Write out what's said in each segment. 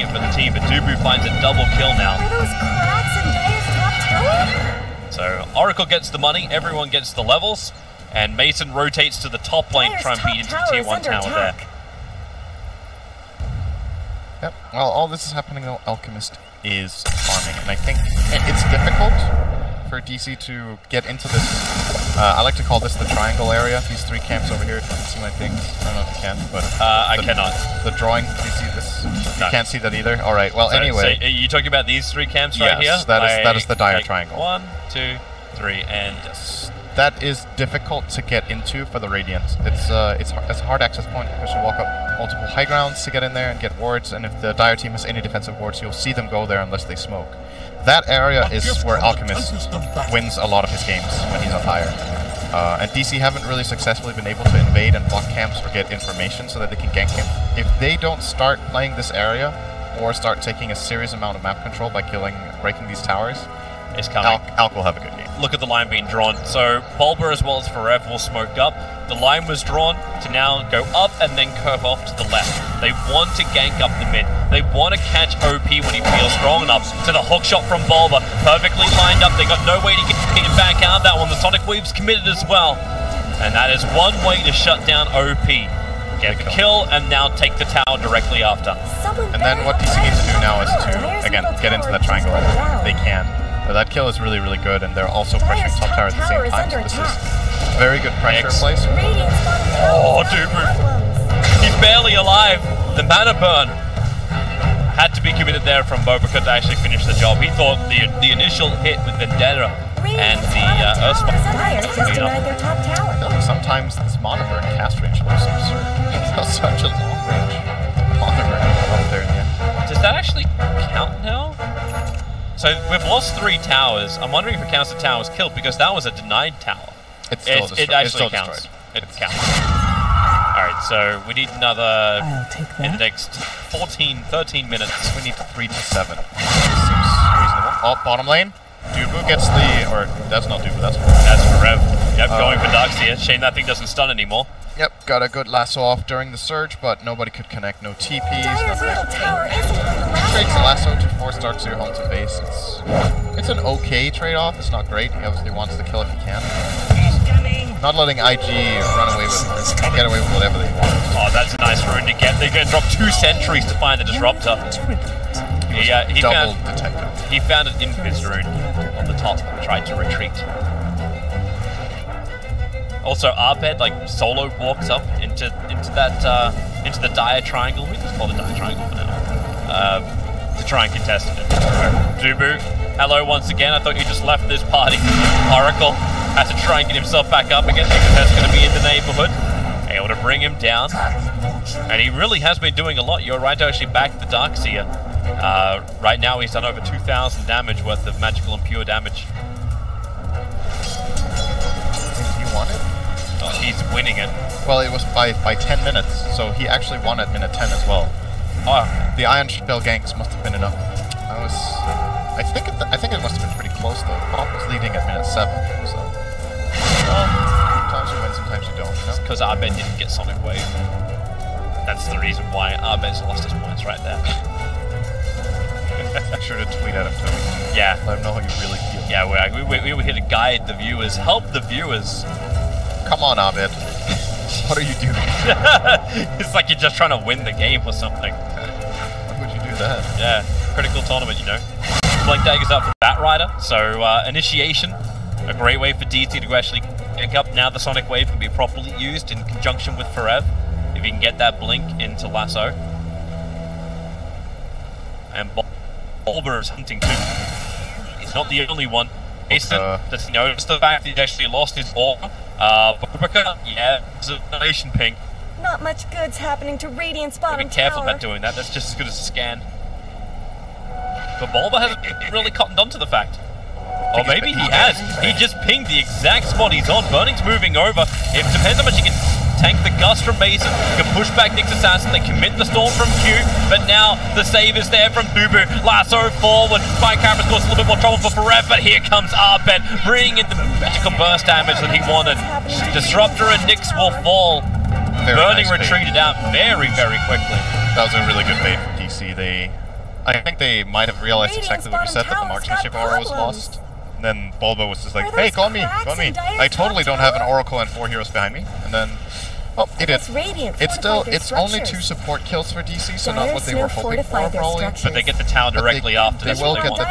it for the team, but Dubu finds a double kill now. Are those cracks in Dire's top tower? So Oracle gets the money, everyone gets the levels, and Mason rotates to the top lane to try and beat into the tier 1 tower there. Yep, well, all this is happening though, Alchemist is farming, and I think it's difficult for DC to get into this, I like to call this the triangle area, these 3 camps over here. You can see my things, I don't know if you can, but... I cannot. The drawing, do you see this? No. You can't see that either? Alright, well anyway... So are you talking about these 3 camps right here? Yes, that is the dire triangle. 1, 2, 3, and... That is difficult to get into for the Radiant. It's a hard access point because you walk up multiple high grounds to get in there and get wards, and if the Dire team has any defensive wards, you'll see them go there unless they smoke. That area is where Alchemist wins a lot of his games when he's on Dire. And DC haven't really successfully been able to invade and block camps or get information so that they can gank him. If they don't start playing this area or start taking a serious amount of map control by breaking these towers, it's coming. Alk will have a good game. Look at the line being drawn. So Bulba as well as Forever will smoked up. The line was drawn to now go up and then curve off to the left. They want to gank up the mid. They want to catch OP when he feels strong enough. So the hook shot from Bulba, perfectly lined up. They got no way to get back out of that one. The Sonic Wave's committed as well. And that is one way to shut down OP. Get the kill and now take the tower directly after. And then what DC needs to do now is to, again, get into that triangle. They can. But that kill is really, really good, and they're also pressuring top tower at the same time, so this is very good pressure in place. Oh, Dubu! He's barely alive! The mana burn had to be committed there from Bobacut to actually finish the job. He thought the initial hit with Vendetta and the Earthspark would be enough. Sometimes this mana burn cast range looks absurd. It's such a long range mana burn up there in the end. Does that actually count now? So we've lost 3 towers. I'm wondering if it counts the towers killed, because that was a denied tower. It actually counts. It counts. Alright, so we need another, in the next 13 minutes. We need 3 to 7. This seems reasonable. Oh, bottom lane. Dubu gets the, or that's not Dubu, that's Forever. Yep, going for Darkseer. Shame that thing doesn't stun anymore. Yep, got a good lasso off during the surge, but nobody could connect. No TPs. Trades the lasso to force Darkseer home to base. It's an okay trade-off. It's not great. He obviously wants to kill if he can. Not letting IG get away with whatever they want. Oh, that's a nice rune to get. They're going to drop 2 sentries to find the disruptor. He found an Invictus rune on the top and tried to retreat. Also, Arbed like solo walks up into the dire triangle. We just call it dire triangle for now. To try and contest it. Dubu, hello once again. I thought you just left this party. Oracle has to try and get himself back up again because that's going to be in the neighborhood. Able to bring him down, and he really has been doing a lot. You're right to actually back the Darkseer. Right now he's done over 2,000 damage worth of magical and pure damage. He won it? Oh, he's winning it. Well, it was by 10 minutes, so he actually won at minute 10 as well. Oh, the Iron Spell ganks must have been enough. I think it must have been pretty close though. Pop was leading at minute 7, so. Sometimes you win, sometimes you don't. It's because Arbed didn't get Sonic Wave. That's the reason why Arbed's lost his points right there. Make sure to tweet at him, Toby. Yeah. Let him know how you really feel. Yeah, we're here to guide the viewers, help the viewers. Come on, Arbed. What are you doing? It's like you're just trying to win the game or something. Why would you do that? Yeah, critical tournament, you know. Blink Dagger's up for Batrider, so initiation, a great way for DT to actually pick up. Now the Sonic Wave can be properly used in conjunction with Forever, if you can get that blink into Lasso. And Bulba is hunting too. He's not the only one. Jason, does he notice the fact that he actually lost his aura? Yeah, it's a nation ping. Not much good's happening to Radiant's bottom Be careful tower. about doing that. That's just as good as a scan. But Bulba hasn't really cottoned on to the fact. Or maybe he has. He just pinged the exact spot he's on. Burning's moving over. It depends how much he can tank the gust from Mason. Can push back Nick's assassin. They commit the storm from Q. But now the save is there from Dubu. Lasso forward. Spike Cameras causes a little bit more trouble for Forever. But here comes Arbed, bringing in the magical burst damage that he wanted. Disruptor and Nyx will fall. Burning retreated out very, very quickly. That was a really good bait from DC. They I think they might have realized exactly what you said, that the marksmanship aura was lost. And then Bulba was just like, hey, go on me, go on me. I totally don't have an Oracle and 4 heroes behind me. And then, oh, he did. It's only 2 support kills for DC, so not what they were hoping for, probably. But they get the tower directly after. They will get the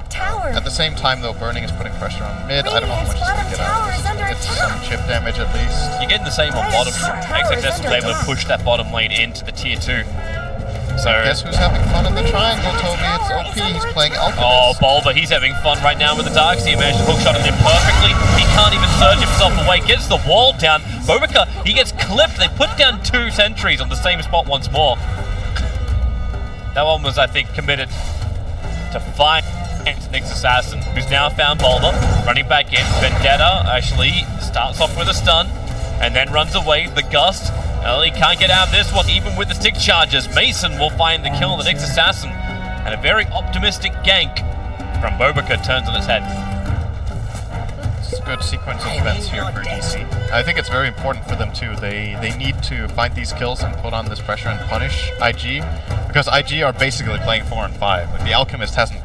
tower. At the same time, though, Burning is putting pressure on mid. I don't know how much it's going to get out. It's some chip damage at least. You're getting the same on bottom. XXS was able to push that bottom lane into the tier 2. So guess who's having fun in the triangle, Toby? It's OP. He's playing Alchemist. Oh, Bulba, he's having fun right now with the Darkseer. Managed to hookshot him in perfectly. He can't even surge himself away. Gets the wall down. Bobika, he gets clipped. They put down 2 sentries on the same spot once more. That one was, I think, committed to find Nick's assassin, who's now found Bulba. Running back in. Vendetta actually starts off with a stun and then runs away. The Gust. Well, he can't get out of this one, even with the stick charges. Mason will find the kill on the next assassin. And a very optimistic gank from Bobika turns on its head. It's a good sequence of events here for DC. I think it's very important for them too. They need to find these kills and put on this pressure and punish IG. Because IG are basically playing 4 and 5. Like, the Alchemist hasn't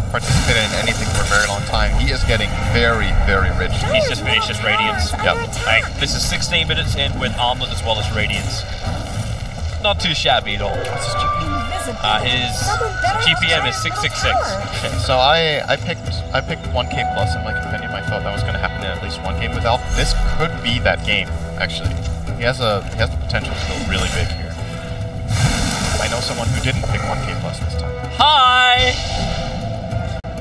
participated in anything for a very long time. He is getting very, very rich. He's just finished his Radiance. Yep. This is 16 minutes in with Armlet as well as Radiance. Not too shabby at all. What's his GPM? His GPM is 666. Okay, so I picked 1k plus in my companion. I thought that was going to happen in at least 1 game with Alpha. This could be that game, actually. He has the potential to go really big here. I know someone who didn't pick 1k plus this time. Hi!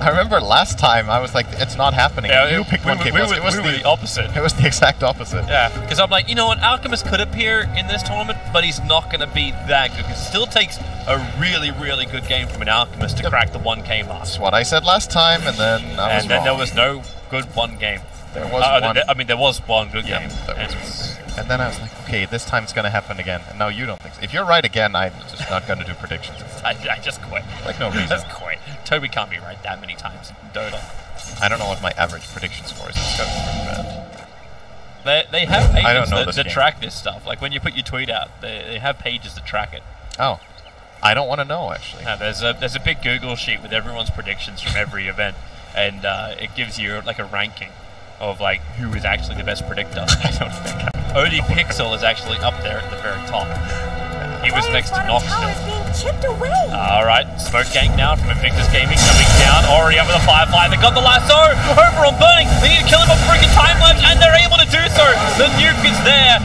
I remember last time I was like, it's not happening. Yeah, you picked 1k plus. It was the opposite. It was the exact opposite. Yeah, because I'm like, you know what, Alchemist could appear in this tournament, but he's not going to be that good, because it still takes a really, really good game from an Alchemist to crack the 1k mark. That's what I said last time, and then I was wrong. There was no good one game. There was one. I mean, there was one good game. And then I was like, okay, this time it's going to happen again. And now you don't think so. If you're right again, I'm just not going to do predictions. I just quit. Like, no reason. Just quit. Toby can't be right that many times in Dota. I don't know what my average prediction score is. It's got to be pretty bad. They have pages that game. track this stuff. Like, when you put your tweet out, they have pages that track it. Oh. I don't want to know, actually. Yeah, there's a big Google sheet with everyone's predictions from every event. And it gives you, like, a ranking of, like, who is actually the best predictor. I don't think. OD Pixel is actually up there at the very top. He was next to Knoxville. Alright, smoke gank now from Invictus Gaming coming down. Already up with a Firefly. They got the lasso over on Burning. They need to kill him on freaking time lapse, and they're able to do so. The nuke is there.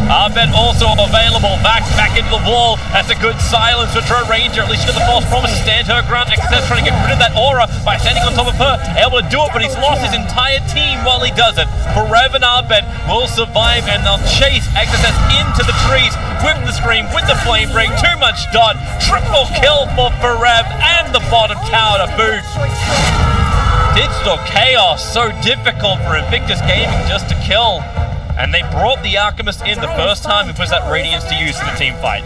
Arbet also available. Back into the wall. That's a good silence for True Ranger. At least she got the false promise to stand her ground. XS trying to get rid of that aura by standing on top of her. Able to do it, but he's lost his entire team while he does it. Forever and Arbet will survive, and they'll chase XSS into the trees with the scream, with the flame break. Too much dot. Triple kill for Forev and the bottom tower to boot. Digital Chaos, so difficult for Invictus Gaming just to kill. And they brought the Alchemist in the first time and put that Radiance to use in the team fight.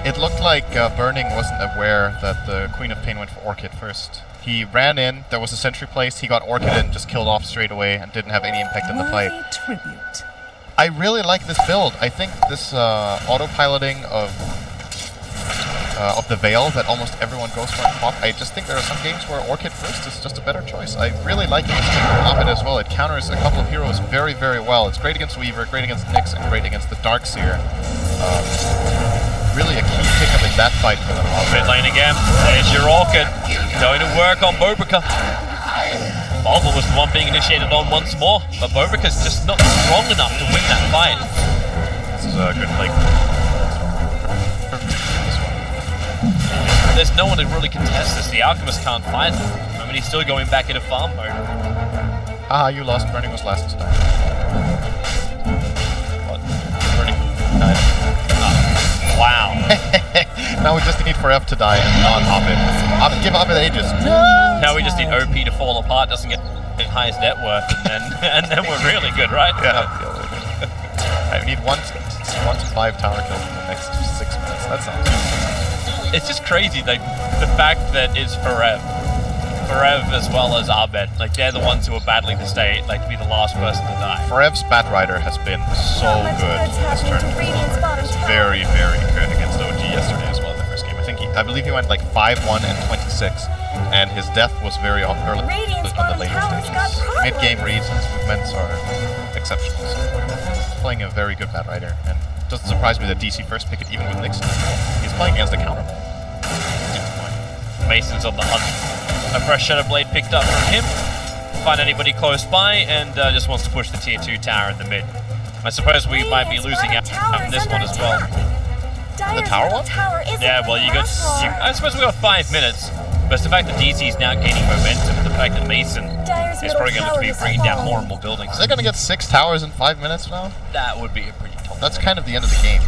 It looked like Burning wasn't aware that the Queen of Pain went for Orchid first. He ran in, there was a sentry placed, he got Orchid and just killed off straight away and didn't have any impact in the fight. I really like this build. I think this autopiloting of the Veil that almost everyone goes for in pop. I just think there are some games where Orchid first is just a better choice. I really like it with as well. It counters a couple of heroes very, very well. It's great against Weaver, great against Nyx, and great against the Darkseer. Really a key pickup in that fight for them. Mid lane again. There's your Orchid. Going to work on Bobika. Bulba was the one being initiated on once more, but Bobika's just not strong enough to win that fight. This is a good play. There's no one to really contest this. The Alchemist can't fight him. I mean, he's still going back into farm mode. You lost. Burning was last tonight. What? Burning died. Oh, wow. Now we just need Forev to die and not Abed. Give Abed ages. No! Now we just need OP to fall apart, doesn't get the highest net worth, and then we're really good, right? Yeah. I need 1 to 5 tower kills in the next 6 minutes. That sounds good. It's just crazy, like, the fact that it's Forev as well as Abed, like, they're the ones who are battling to stay, like, to be the last person to die. Forev's Batrider has been so good this tournament. He was very, very good against OG yesterday as well in the first game. I think I believe he went like 5-1 and 26, and his death was very early on the later stages. Mid-game reads, his movements are exceptional. So he's playing a very good Bat Rider, and it doesn't surprise me that DC first pick it even with Nixon. He's playing against the counter. Mason's on the hunt. A fresh Shadow Blade picked up from him. Find anybody close by, and just wants to push the tier 2 tower in the mid. I suppose we might be losing out on this one as well. The tower one? Yeah, well, I suppose we got 5 minutes, but it's the fact that DC's now gaining momentum, and the fact that Mason is probably going to be bringing down more and more buildings. Is they going to get 6 towers in 5 minutes now? That would be a pretty tall. That's kind of the end of the game.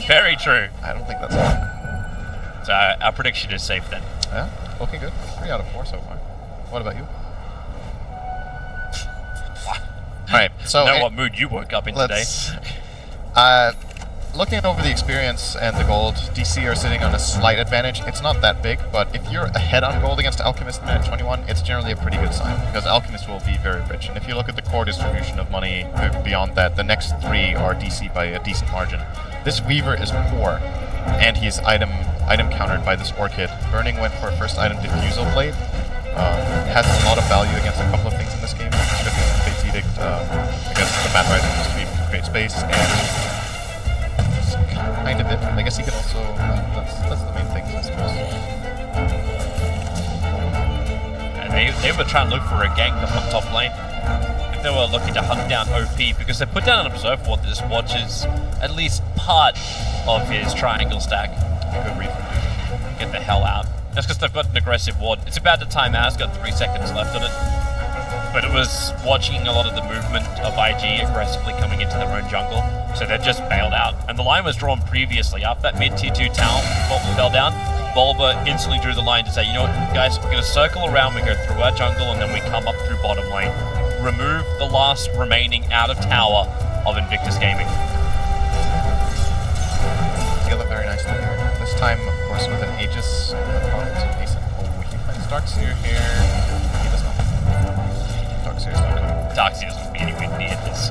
Very true. I don't think that's right. So our prediction is safe then. Yeah, looking good. 3 out of 4 so far. What about you? Alright, so... I know what mood you woke up in today. Looking over the experience and the gold, DC are sitting on a slight advantage. It's not that big, but if you're ahead on gold against Alchemist in minute 21, it's generally a pretty good sign, because Alchemist will be very rich. And if you look at the core distribution of money beyond that, the next 3 are DC by a decent margin. This Weaver is poor, and he's item countered by this Orchid. Burning went for a first item Diffusal Blade. Has a lot of value against a couple of things in this game. Fate's Edict against the Bat Rider just to be able to create space, and that's kind of it. I guess he can also... that's the main thing, I suppose. And they were trying to look for a gank up on top lane. If they were looking to hunt down OP, because they put down an Observer Ward that just watches at least part of his triangle stack. Good read from Duke. Get the hell out. That's because they've got an aggressive ward. It's about to time out. It's got 3 seconds left on it. But it was watching a lot of the movement of IG aggressively coming into their own jungle. So they've just bailed out. And the line was drawn previously. After that mid-tier 2 tower fell down, Bulba instantly drew the line to say, you know what, guys, we're going to circle around, we go through our jungle, and then we come up through bottom lane. Remove the last remaining out of tower of Invictus Gaming. Together very nicely here. This time, of course, with an Aegis. Oh, he finds Darkseer here. He does not. Darkseer's not coming. Darkseer doesn't be anywhere near this.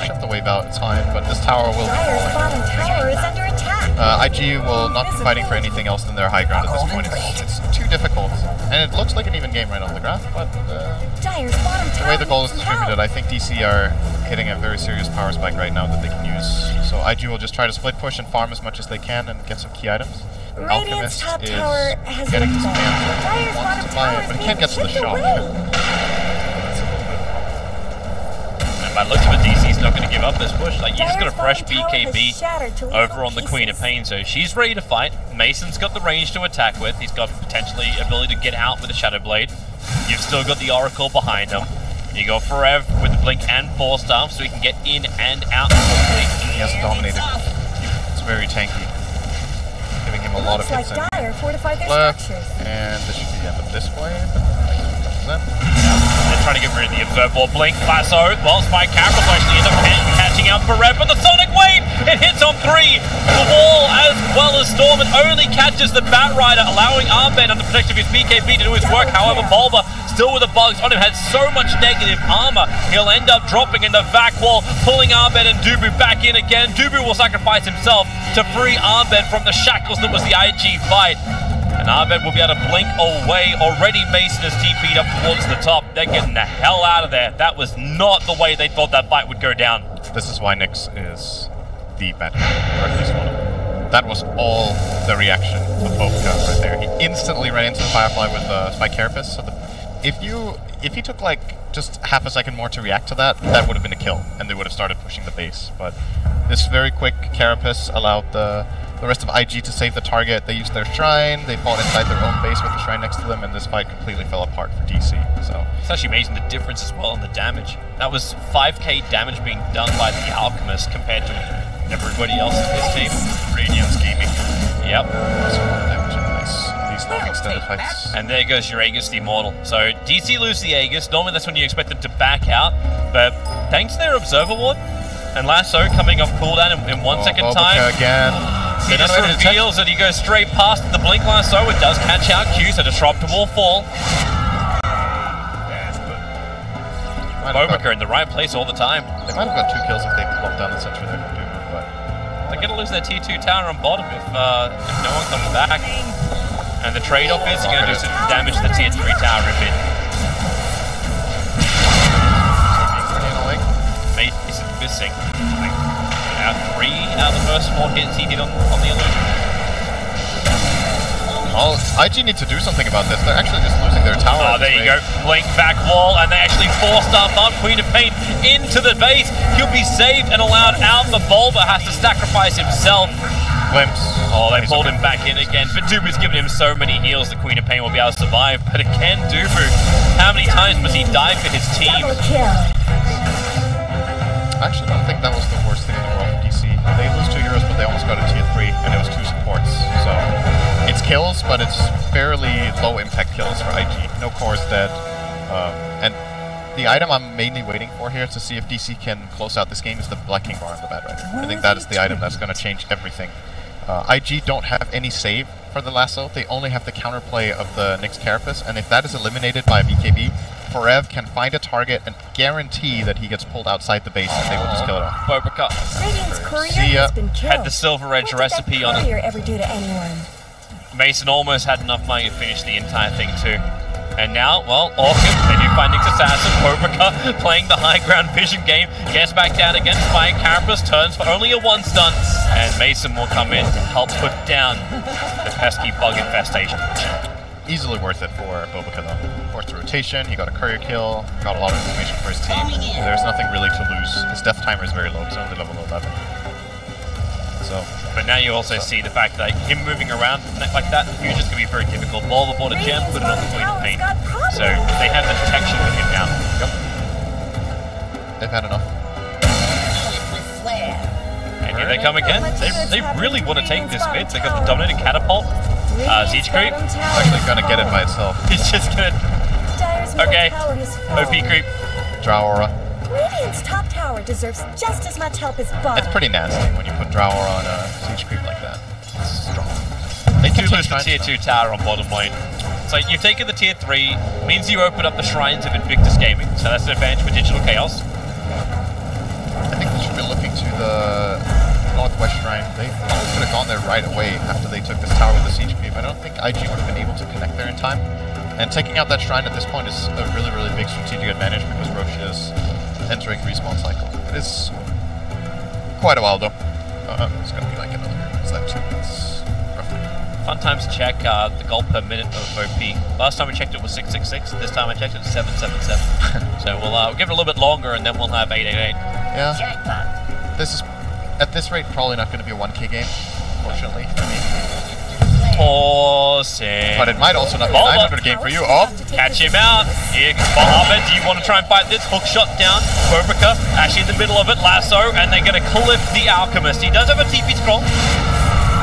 Shut the wave out, it's fine, but this tower will be Dire's bottom tower is under attack. IG will not be fighting for anything else than their high ground at this point. It's too difficult. And it looks like an even game right on the graph, but Dire's bottom the way the goal is distributed, I think DC are hitting a very serious power spike right now that they can use. So IG will just try to split push and farm as much as they can and get some key items. Alchemist is getting his hands wants to buy it, but he can't get to the shop. By looks of it, DC's not going to give up this push. Like, you just got a fresh BKB over on the Queen of Pain, so she's ready to fight. Mason's got the range to attack with. He's got potentially ability to get out with a Shadow Blade. You've still got the Oracle behind him. You go Forev with the Blink and Force Staff, so he can get in and out quickly. He has dominated. It's very tanky, giving him a lot of hits. Dire fortified their Left, structures. and this should be end up this way. But they're trying to get rid of the Observer Ward. Blink, Lasso, well, Spike Capital actually ends up catching out Forev, but the Sonic Wave, it hits on 3. The wall, as well as Storm, it only catches the Bat Rider, allowing Armband under protection of his BKB to do his work. However, Bulba, still with the bugs on him, had so much negative armor, he'll end up dropping in the vac wall, pulling Armband and Dubu back in again. Dubu will sacrifice himself to free Armband from the shackles that was the IG fight. And Armband will be able to blink away. Already Mason is TP'd up towards the top. They're getting the hell out of there. That was not the way they thought that fight would go down. This is why Nyx is the Bat Rider, or at least one of them. That was all the reaction of Boca right there. He instantly ran into the Firefly with Spike Carapace. So if he took like just half a second more to react to that, that would have been a kill, and they would have started pushing the base. But this very quick Carapace allowed the rest of IG to save the target. They used their shrine, they fought inside their own base with the shrine next to them, and this fight completely fell apart for DC. So it's actually amazing the difference as well in the damage. That was 5k damage being done by the Alchemist compared to everybody else in his team. Radiance Gaming. Yep. Damage in these long extended fights. And there goes your Aegis the Immortal. So DC lose the Aegis. Normally that's when you expect them to back out, but thanks to their Observer Ward and Lasso coming off cooldown in 1 second time. Again. He just reveals that he goes straight past the Blink Lasso. It does catch out Q, so Disruptor will fall. Bobica in the right place all the time. They might have got 2 kills if they locked down the sentry there from Dubu, but they're going to lose their tier 2 tower on bottom if no one comes back. And the trade-off is you're going to do some damage to the tier 3 tower in mid. Mason missing. Now 3 out of the first 4 hits he did on the illusion. Oh, IG need to do something about this. They're actually just losing their tower. Oh, there you go. Blink back wall, and they actually forced up Queen of Pain into the base. He'll be saved and allowed out. The Bulba has to sacrifice himself. Glimpse. Oh, they pulled him back in again. But Dubu's given him so many heals that Queen of Pain will be able to survive. But again, Dubu, how many times must he die for his team? I actually don't think that was the worst thing in the world for DC. They lose 2 heroes, but they almost got a tier 3, and it was 2 supports. So it's kills, but it's fairly low impact kills for IG. No core is dead. And the item I'm mainly waiting for here to see if DC can close out this game is the Black King Bar on the Bad Rider. I think that is the item that's going to change everything. IG don't have any save for the lasso. They only have the counterplay of the Nyx Carapace, and if that is eliminated by a BKB, Forev can find a target and guarantee that he gets pulled outside the base and they will just kill it off. Bobica had the Silver Edge recipe on it. Ever do to anyone? Mason almost had enough money to finish the entire thing too. And now, well, Orchid, they do find Nyx Assassin. Bobica playing the high ground vision game, gets back down against Fire Carapace, turns for only a 1 stun, and Mason will come in to help put down the pesky bug infestation. Easily worth it for Bobica though. Forced a rotation, he got a courier kill, got a lot of information for his team. There's nothing really to lose. His death timer is very low, he's only level 11. So, but now you also see the fact that him moving around like that in the future is going to be very difficult. Bulba bought a gem, put it on the Queen of Pain. So they have the protection with him now. Yep. They've had enough. And here they come again. They really want to take this mid. They got the Dominated Catapult. Siege Creep. It's actually gonna get it by itself. He's just gonna... Okay. OP Creep. Drow Aura. Radiant's top tower deserves just as much help as bottom. It's pretty nasty when you put Drow Aura on a Siege Creep like that. It's strong. They do lose the tier 2 tower on bottom lane. So you've taken the tier 3, means you open up the shrines of Invictus Gaming. So that's an advantage for Digital Chaos. I think we should be looking to the Northwest Shrine. They probably could have gone there right away after they took this tower with the Siege Creep. I don't think IG would have been able to connect there in time. And taking out that shrine at this point is a really, really big strategic advantage because Roche is entering respawn cycle. It is quite a while though. It's going to be like another 2 minutes, roughly. Fun times to check the gold per minute of OP. Last time we checked it was 666. This time I checked it was 777. So we'll give it a little bit longer and then we'll have 888. Yeah. This is, at this rate, probably not going to be a 1K game, fortunately for me. Tossing. But it might also not be a 900 game for you. Oh, catch him out. Here, Ahmed, do you want to try and fight this? Hook shot down. Bobica actually in the middle of it. Lasso, and they're going to clip the Alchemist. He does have a TP scroll.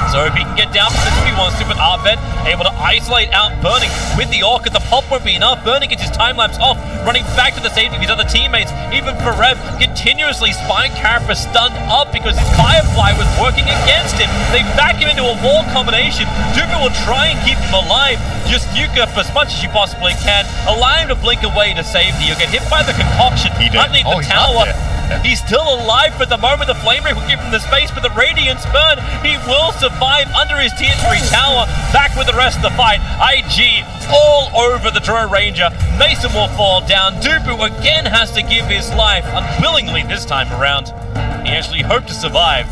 So if he can get down from this if he wants to, but Arbed able to isolate out Burning with the Orc, the pop won't be enough. Burning gets his time lapse off, running back to the safety of his other teammates. Even Forev continuously Spine Carapace stunned up because his Firefly was working against him. They back him into a wall combination. Duper will try and keep him alive. Just nuke up as much as you possibly can. Allow him to blink away to safety. You'll get hit by the concoction underneath the tower. He's still alive for the moment. The Flame Ray will give him the space, but the Radiance burn. He will survive under his tier 3 tower. Back with the rest of the fight. IG all over the Drow Ranger. Mason will fall down. Dubu again has to give his life, unwillingly this time around. He actually hoped to survive.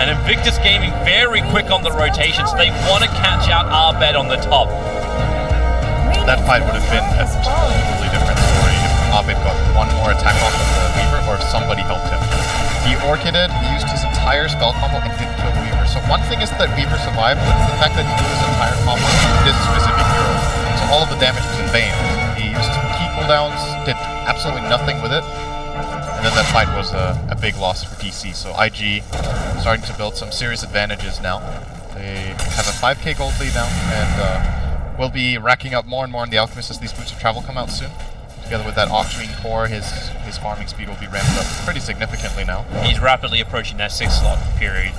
And Invictus Gaming very quick on the rotations. They want to catch out Arbed on the top. That fight would have been a totally different story if Arbed got one more attack off of the Weaver or if somebody helped him. He Orchided, he used his entire spell combo and didn't kill the Weaver. So one thing is that Weaver survived, but it's the fact that he did his entire combo to this specific hero. So all of the damage was in vain. He used key cooldowns, did absolutely nothing with it. And then that fight was a big loss for DC. So IG starting to build some serious advantages now. They have a 5k gold lead now, and we'll be racking up more and more in the Alchemist as these Boots of Travel come out soon. Together with that Octarine core, his farming speed will be ramped up pretty significantly now. He's rapidly approaching that 6 slot period.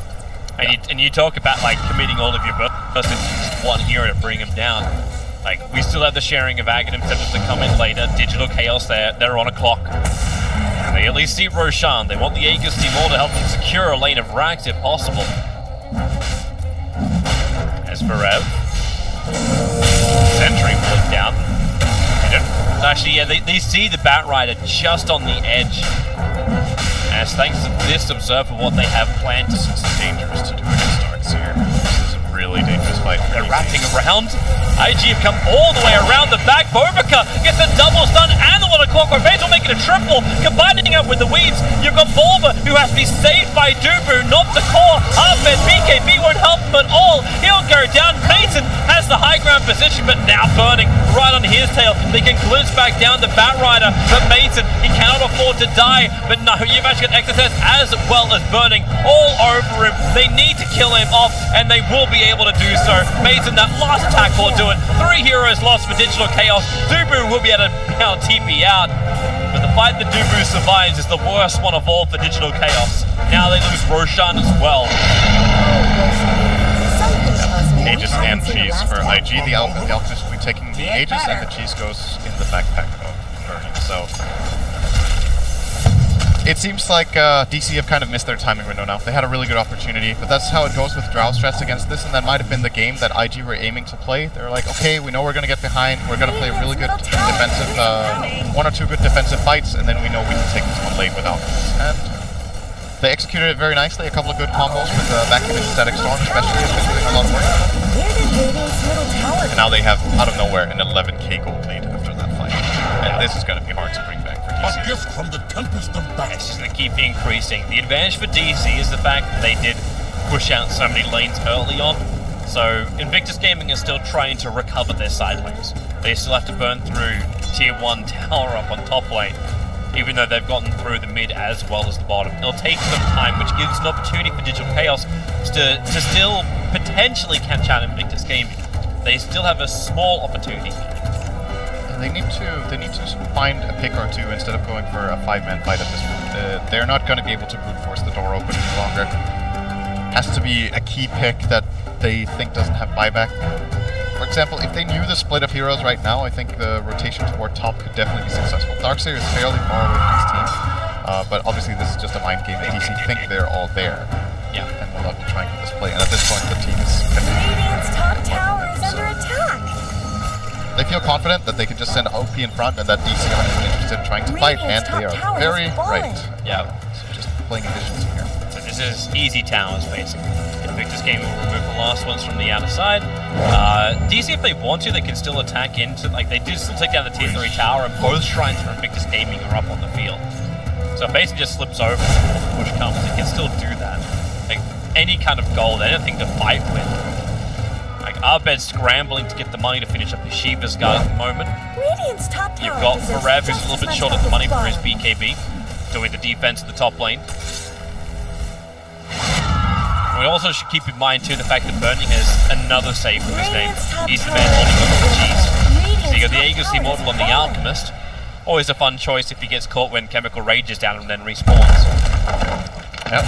And you talk about like committing all of your bursts into just one hero to bring him down. Like, we still have the sharing of Aghanim Tempest that come in later. Digital Chaos, they're on a clock. They at least see Roshan. They want the Aegis team all to help them secure a lane of rags if possible. As for Rev, Sentry put down. Actually, yeah, they see the Batrider just on the edge. As thanks to this observer, what they have planned, This is dangerous to do against Darks here. This is a really dangerous fight. they're wrapping around. IG have come all the way around the back. Bobika gets a double stun and the one of Clockwork. Bates will make it a triple, combining it with the weeds. You've got Bulba, who has to be saved by Dubu, not the core. Arped, BKB won't help him at all. He'll go down. Mason has the high ground position, but now burning right on his tail. They can glimpse back down the Batrider, but Mason, he cannot afford to die. But no, you've actually got Exorcist as well as burning all over him. They need to kill him off, and they will be able to do so. Mason, that last attack will do it. 3 heroes lost for Digital Chaos. Dubu will be able to TP out. But the fight that Dubu survives is the worst one of all for Digital Chaos. Now they lose Roshan as well. Aegis and cheese for IG. The Alchemist will be taking the Aegis, and the cheese goes in the backpack of Burning. So it seems like DC have kind of missed their timing window now. They had a really good opportunity, but that's how it goes with Drow strats against this, and that might have been the game that IG were aiming to play. They're like, okay, we know we're going to get behind, we're going to play really good defensive, 1 or 2 good defensive fights, and then we know we can take this one late without this. And they executed it very nicely, a couple of good combos with backing into Static Storm especially, has been doing a lot of work. And now they have, out of nowhere, an 11k gold lead after that fight. And this is going to be hard to bring back for DC. A gift from the Tempest of It's just going to keep increasing. The advantage for DC is the fact that they did push out so many lanes early on. So Invictus Gaming is still trying to recover their side lanes. They still have to burn through tier 1 tower up on top lane, even though they've gotten through the mid as well as the bottom. It'll take some time, which gives an opportunity for Digital Chaos to still potentially catch out Invictus Gaming. They still have a small opportunity. And they need to find a pick or 2 instead of going for a 5-man fight at this point. They're not going to be able to brute force the door open any longer. Has to be a key pick that they think doesn't have buyback. For example, if they knew the split of heroes right now, I think the rotation toward top could definitely be successful. Darkseer is fairly far away from his team, but obviously this is just a mind game. The DC think they're all there, and will not be trying to display. And at this point, the team is Radiant's top tower is under attack. They feel confident that they can just send OP in front and that DC aren't even interested in trying to fight, and they are very right. Yeah. So just playing efficiency here. So this is easy towers, basically. Invictus Gaming will remove the last ones from the outer side. DC, if they want to, they can still attack into, like, they do still take down the tier 3 tower, and both shrines from Invictus Gaming are up on the field. So it basically just slips over before the push comes. It can still do that. Like, any kind of gold, anything to fight with. Like, Arbed scrambling to get the money to finish up his Shiva's guard at the moment. Radiant's top tower You've got deserves Farev, who's just a little bit as short much of the money help for as his BKB, doing the defense in the top lane. We also should keep in mind, too, the fact that Burning has another save for his name. He's the man holding on to the cheese. So you got the Aegis Immortal on the Alchemist. Always a fun choice if he gets caught when Chemical rages down and then respawns. Yep.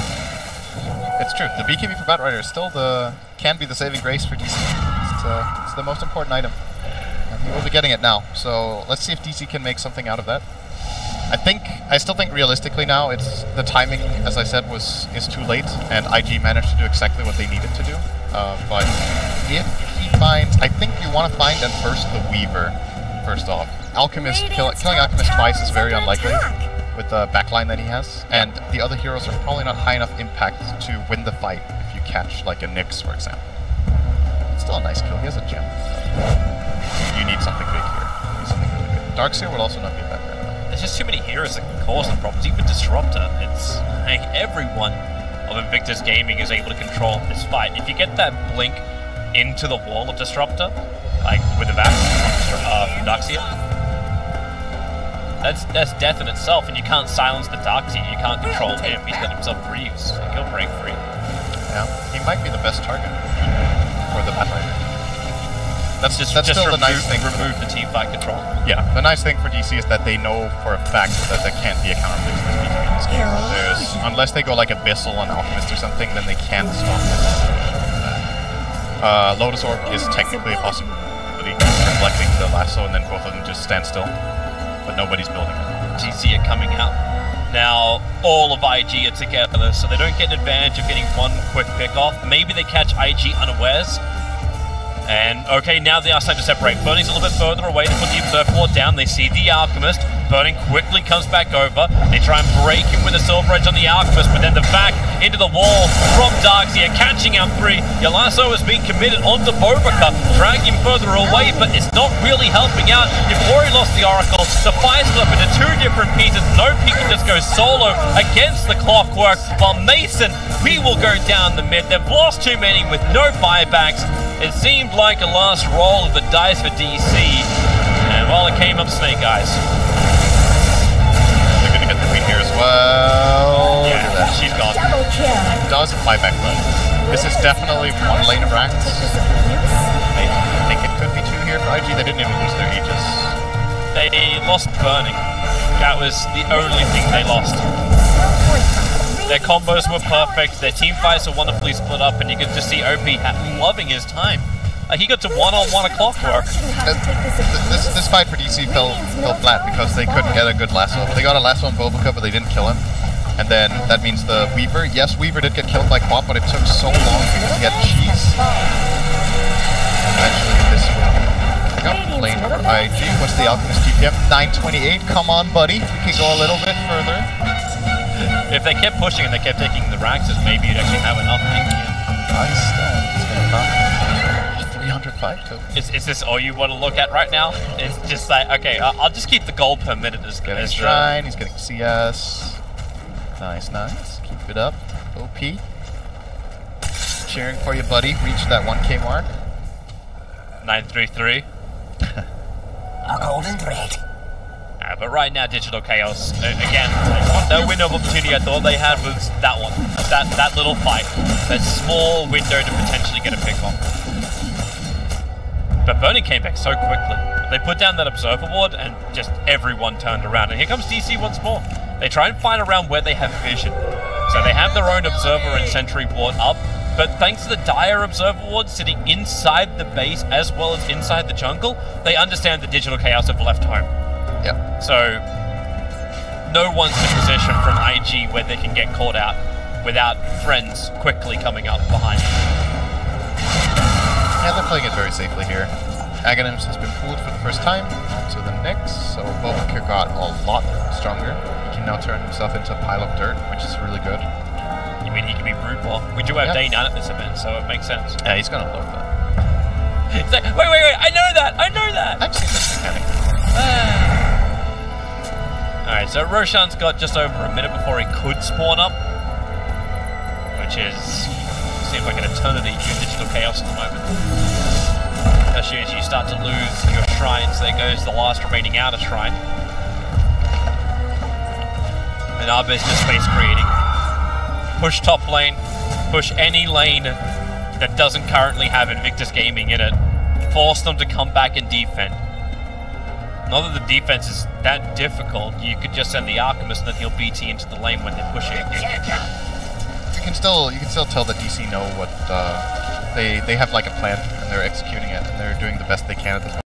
It's true. The BKB for Batrider still can be the saving grace for DC. It's the most important item. And he will be getting it now. So let's see if DC can make something out of that. I still think realistically now, it's the timing, as I said, is too late, and IG managed to do exactly what they needed to do. But if he finds, I think you want to find and first the Weaver, first off. Alchemist, killing Alchemist twice is very unlikely with the backline that he has, and the other heroes are probably not high enough impact to win the fight if you catch like a Nyx, for example. It's still a nice kill. He has a gem. You need something big here. You need something really good. Darkseer would also not be bad. There's just too many heroes that can cause the problems. Even Disruptor, it's like everyone of Invictus Gaming is able to control this fight. If you get that blink into the wall of Disruptor, like with the back from Darkseer, that's death in itself, and you can't silence the Darkseer, you can't control him. He's got himself Greaves, so he'll break free. Yeah, he might be the best target for the Batrider. That's still the nice thing. Remove the teamfight control. Yeah, the nice thing for DC is that they know for a fact that there can't be a counter blitz for BKB in this game. Unless they go like Abyssal on Alchemist or something, then they can't stop it. Lotus Orb is technically a possibility, reflecting the lasso, and then both of them just stand still. But nobody's building it. DC are coming out. Now, all of IG are together, so they don't get an advantage of getting one quick pick off. Maybe they catch IG unawares. And, okay, now they are starting to separate. Burning's a little bit further away to put the Observer Ward down. They see the Alchemist. Burning quickly comes back over. They try and break him with a Silver Edge on the Alchemist, but then the back into the wall from Darkseer, catching out 3. Yalasso has been committed onto Bobica, dragging him further away, but it's not really helping out. You've already lost the Oracle. The fight split up into 2 different pieces. Nope, he can just go solo against the Clockwork, while Mason, he will go down the mid. They've lost too many with no buybacks. It seemed like a last roll of the dice for DC, and well, it came up Snake Eyes. They're gonna get the queen here as well. Yeah, Look at that. she's gone. Double kill. Does buyback run. This is definitely one lane of Rax. I think it could be 2 here for IG. They didn't even lose their Aegis. They lost Burning. That was the only thing they lost. Their combos were perfect, their team fights are wonderfully split up, and you can just see OP loving his time. He got to one-on-one a Clockwork. This fight for DC fell flat because they couldn't get a good lasso. They got a lasso on Bobica, but they didn't kill him. And then that means the Weaver, yes, Weaver did get killed by Quap, but it took so long to get cheese. Eventually this will pick up lane for IG. What's the Alchemist GPM? 928, come on buddy, we can go a little bit further. If they kept pushing and they kept taking the Raxes, maybe you'd actually have enough in here. Nice stand. 305 tokens. Is this all you want to look at right now? It's just like, okay, I'll just keep the gold per minute as Getting Shrine, he's getting CS. Nice, nice. Keep it up. OP. Cheering for you, buddy. Reach that 1K mark. 933. A golden thread. But right now, Digital Chaos, again, no window of opportunity I thought they had was that one. That little fight. That small window to potentially get a pick on. But Burning came back so quickly. They put down that Observer Ward and just everyone turned around. And here comes DC once more. They try and find around where they have vision. So they have their own Observer and Sentry Ward up. But thanks to the Dire Observer Ward sitting inside the base as well as inside the jungle, they understand the Digital Chaos have left home. Yep. So, no one's in a position from IG where they can get caught out without friends quickly coming up behind them. Yeah, they're playing it very safely here. Aghanims has been pulled for the first time to the next, so Bobica got a lot stronger. He can now turn himself into a pile of dirt, which is really good. You mean he can be brute ball? We do have Day 9 at this event, so it makes sense. Yeah, he's gonna love that. It's like, wait, I know that! I've seen this mechanic. Alright, so Roshan's got just over a minute before he could spawn up, which seems like an eternity in Digital Chaos at the moment. As soon as you start to lose your shrines, there goes the last remaining outer shrine. And our business space creating. Push top lane, push any lane that doesn't currently have Invictus Gaming in it. Force them to come back and defend. Not that the defense is that difficult, you could just send the Alchemist and then he'll BT into the lane when they're pushing. You can still tell that DC know what they have like a plan and they're executing it and they're doing the best they can at this point.